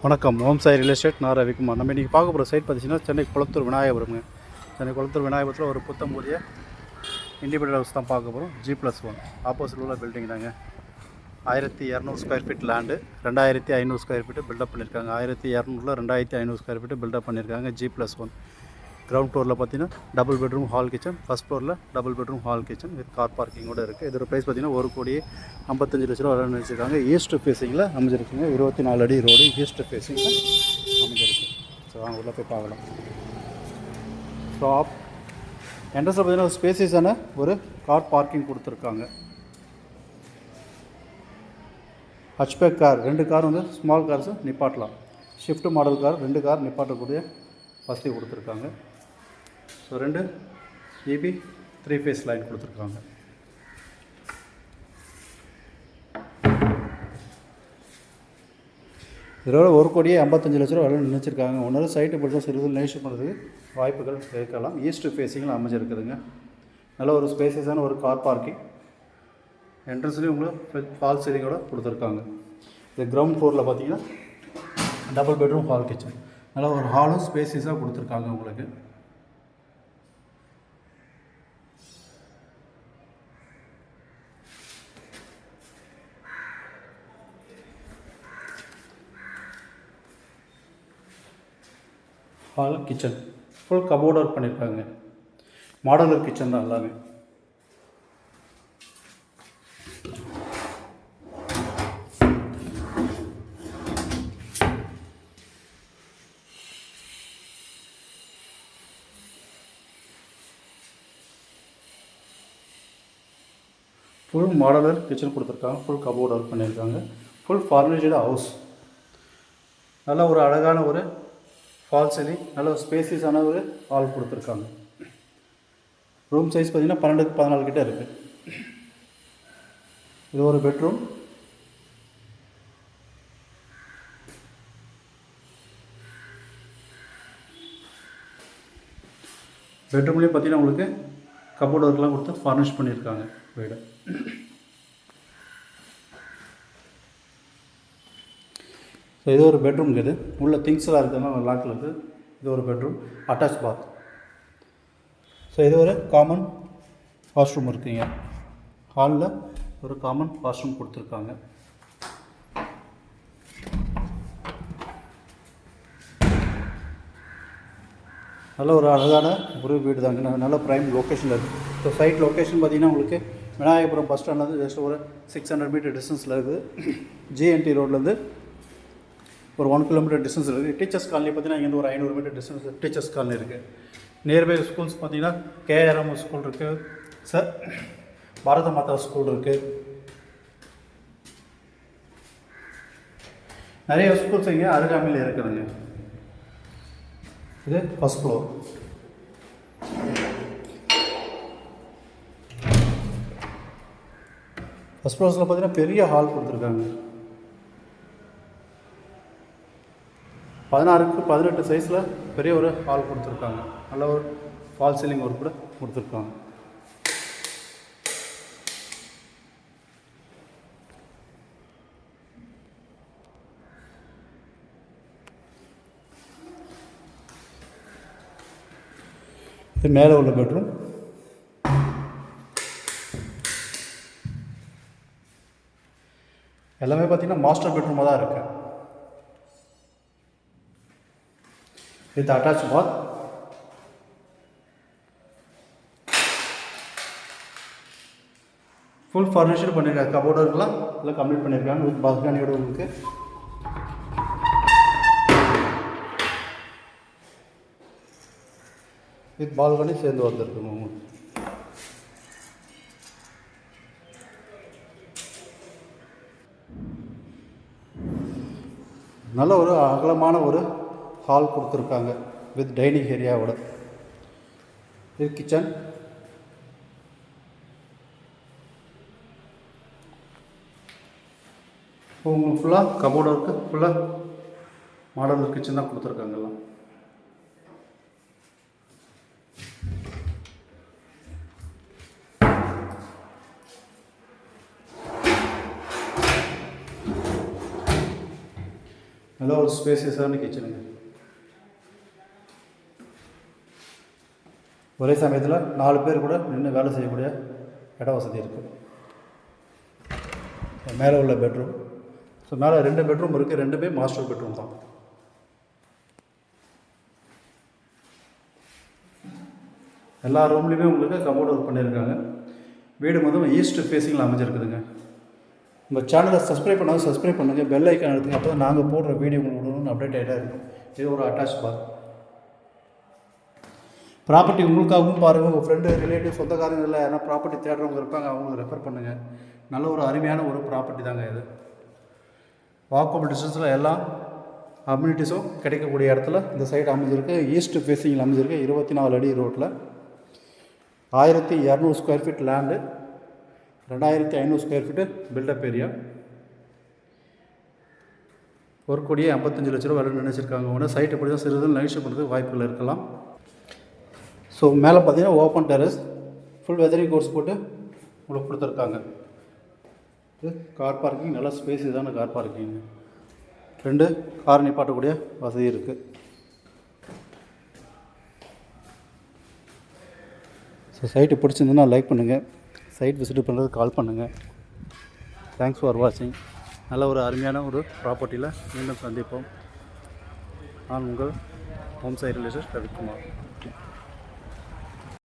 வணக்கம். ஓம் Sai real estate. நான் ரவிக்குமார். நம்ம இன்றைக்கி பார்க்க போகிற சைட் பார்த்திங்கன்னா சென்னை குளத்தூர் விநாயகபுரம்ங்க. சென்னை குளத்தூர் விநாயகபுரத்தில் ஒரு புத்தம் புதிய இண்டிபெண்டன்ட் ஹவுஸ் தான் பார்க்க போகிறோம். G+1 ஆப்போசிட் உள்ள பில்டிங் தாங்க. 1200 square feet land, 2500 square feet built up பண்ணியிருக்காங்க. 1200 2500 ஸ்கொயர் ஃபீட்டு பில்டப் பண்ணியிருக்காங்க. G+1 கிரவுண்ட் ஃப்ளோரில் பார்த்தீங்கன்னா double bedroom hall kitchen, first ஃப்ளோரில் double bedroom hall kitchen with car பார்க்கிங்கோடு இருக்குது. இதோட ப்ரைஸ் பார்த்தீங்கன்னா 1,55,00,000 விலை நினச்சிருக்காங்க. ஈஸ்ட் ஃபேஸிங்கில் அமைஞ்சிருக்குங்க. 24 அடி ரோடு ஈஸ்ட் ஃபேஸிங்கில் அமைஞ்சிருக்கு. ஸோ அவங்க உள்ள போய் பார்க்கலாம். ஸோ என்ட்ரன்ஸில் பார்த்தீங்கன்னா ஸ்பேசியஸான ஒரு கார் பார்க்கிங் கொடுத்துருக்காங்க. ஹட்ச்பேக் கார் 2 கார் வந்து ஸ்மால் கார்ஸு நிப்பாட்டலாம். ஷிஃப்ட் மாடல் கார் 2 கார் நிப்பாட்டக்கூடிய வசதி கொடுத்துருக்காங்க. ஸோ 2 EB 3 ஃபேஸ் லைன் கொடுத்துருக்காங்க. இதோட 1,55,00,000 விலை நினைச்சிருக்காங்க. ஒன்று சைட்டு பட்சம் சிறிது நேஷன் பண்ணுறதுக்கு வாய்ப்புகள் இருக்கலாம். ஈஸ்ட் ஃபேஸிங்கில் அமைஞ்சிருக்குதுங்க. நல்ல ஒரு ஸ்பேசியஸான ஒரு கார் பார்க்கிங். என்ட்ரன்ஸ்லேயும் உங்களுக்கு ஃபால் சீலிங்கோட கொடுத்துருக்காங்க. இது கிரவுண்ட் ஃப்ளோரில் பார்த்தீங்கன்னா டபுள் பெட்ரூம் ஹால் கிச்சன். நல்லா ஒரு ஹாலும் ஸ்பேசியஸாக கொடுத்துருக்காங்க உங்களுக்கு. Hall kitchen full cupboard work பண்ணியிருக்காங்க. மாடலர் கிச்சன் தான் எல்லாமே. ஃபுல் மாடலர் கிச்சன் கொடுத்துருக்காங்க. ஃபுல் கபோர்ட் ஒர்க் பண்ணியிருக்காங்க. Full furnished house. நல்ல ஒரு அழகான ஒரு ஃபால் சீலிங், நல்ல ஒரு ஸ்பேசியஸான ஒரு ஹால் கொடுத்துருக்காங்க. ரூம் சைஸ் பார்த்திங்கன்னா 12க்கு 14 கிட்ட இருக்குது. இது ஒரு பெட்ரூம். பெட்ரூம்லேயும் பார்த்திங்கன்னா உங்களுக்கு கபோர்ட் ஒர்க்லாம் கொடுத்து ஃபர்னிஷ் பண்ணியிருக்காங்க வீடு. ஸோ இது ஒரு பெட்ரூம். இது உள்ள திங்ஸ்லாம் இருக்கிறதுனால லாக்கில் இருக்குது. இது ஒரு பெட்ரூம், அட்டாச் பாத். ஸோ இது ஒரு காமன் வாஷ்ரூம் இருக்குங்க. ஹாலில் ஒரு காமன் வாஷ்ரூம் கொடுத்துருக்காங்க. நல்ல ஒரு அழகான ஒரு வீடு தாங்க. நல்ல ப்ரைம் லொக்கேஷனில் இருக்குது. ஸோ சைட் லொக்கேஷன் பார்த்திங்கன்னா உங்களுக்கு விநாயகபுரம் பஸ் ஸ்டாண்ட்லேருந்து ஜஸ்ட் ஒரு 600 மீட்டர் டிஸ்டன்ஸில் இருக்குது. GNT ரோட்லேருந்து ஒரு 1 கிலோமீட்டர் டிஸ்டன்ஸ் இருக்குது. டீச்சர்ஸ் காலனி பார்த்திங்கன்னா இங்கேருந்து ஒரு 500 மீட்டர் டிஸ்டன்ஸ் டீச்சர்ஸ் காலனி இருக்குது. நியர்பை ஸ்கூல்ஸ் பார்த்திங்கன்னா KRM ஸ்கூல் இருக்குது, பாரத மாதா ஸ்கூல் இருக்குது. நிறைய ஸ்கூல்ஸ் இங்கே அருகாமையில் இருக்குதுங்க. இது ஃபஸ்ட் ஃப்ளோர். ஃபஸ்ட் ஃப்ளோர்ஸில் பார்த்தீங்கன்னா பெரிய ஹால் கொடுத்துருக்காங்க. 16க்கு 18 சைஸில் பெரிய ஒரு ஹால் கொடுத்துருக்காங்க. நல்ல ஒரு ஃபால் சீலிங் ஒர்க் கூட கொடுத்துருக்காங்க. இது மேலே உள்ள பெட்ரூம். எல்லாமே பார்த்தீங்கன்னா மாஸ்டர் பெட்ரூமாக தான் இருக்குது. With attach bath. Full furniture பண்ணியிருக்காங்க. கபோர்டு இருக்கலாம் எல்லாம் கம்ப்ளீட் பண்ணியிருக்காங்க. வித் பால்கனியோட உங்களுக்கு வித் பால்கனி சேர்ந்து வந்துருக்குங்க உங்களுக்கு. நல்ல ஒரு அகலமான ஒரு ஹால் கொடுத்துருக்காங்க வித் டைனிங் ஏரியாவோட. இது கிச்சன். உங்களுக்கு ஃபுல்லாக கபோர்டு ஒர்க்கு ஃபுல்லாக மாடல் கிச்சன் தான் கொடுத்துருக்காங்கலாம். நல்ல ஒரு ஸ்பேசியஸான கிச்சனுங்க. ஒரே சமயத்தில் 4 பேர் கூட நின்று வேலை செய்யக்கூடிய இட வசதி இருக்குது. மேலே உள்ள பெட்ரூம். ஸோ மேலே 2 பெட்ரூம் இருக்குது, 2மே மாஸ்டர் பெட்ரூம் தான். எல்லா ரூம்லேயுமே உங்களுக்கு கபோர்டு ஒர்க் பண்ணியிருக்காங்க. வீடு மொத்தம் ஈஸ்ட் ஃபேஸிங்கில் அமைஞ்சிருக்குதுங்க. நம்ம சேனலை சப்ஸ்கிரைப் பண்ணாலும் சப்ஸ்கிரைப் பண்ணுங்கள், பெல் ஐக்கான் எடுத்துங்க. அப்போ தான் நாங்கள் போடுற வீடியோ உங்களுக்கு அப்டேட் ஆகிட்டா இருக்கும். இது ஒரு அட்டாச் பாத். ப்ராப்பர்ட்டி உங்களுக்காகவும் பாருங்கள், உங்கள் ஃப்ரெண்டு ரிலேட்டிவ் சொந்தக்காரங்க இல்லை யாரா ப்ராப்பர்ட்டி தேடுறவங்க இருப்பாங்க, அவங்களுக்கு ரெஃபர் பண்ணுங்கள். நல்ல ஒரு அருமையான ஒரு ப்ராப்பர்ட்டி தாங்க இது. வாக்கபிள் டிஸ்டன்ஸில் எல்லா அம்யூனிட்டிஸும் கிடைக்கக்கூடிய இடத்துல இந்த சைடு அமைஞ்சிருக்கு. ஈஸ்ட் ஃபேஸிங்கில் அமைஞ்சிருக்கு. 24 அடி ரோட்டில் 1200 square feet land, 2500 square feet built up area. 1,55,00,000 ரூபா விலை நினைச்சிருக்காங்க. உடனே சைட் எப்படி தான் சிறிது நெகிஷியேட் பண்ணுறதுக்கு வாய்ப்புகள் இருக்கலாம். ஸோ மேலே பார்த்தீங்கன்னா open terrace, full weathering course போட்டு உங்களுக்கு கொடுத்துருக்காங்க. இது கார் பார்க்கிங், நல்லா ஸ்பேஸ் இதான கார் பார்க்கிங். 2 கார் நிப்பாட்டக்கூடிய வசதி இருக்குது. ஸோ சைட்டு பிடிச்சிருந்துன்னா லைக் பண்ணுங்கள், சைட் விசிட் பண்ணுறது கால் பண்ணுங்கள். தேங்க்ஸ் ஃபார் வாட்சிங். நல்ல ஒரு அருமையான ஒரு ப்ராப்பர்ட்டியில் மீண்டும் சந்திப்போம். நான் உங்கள் ஹோம் சைட் ரிலேஷன் ரவிக்குமார்.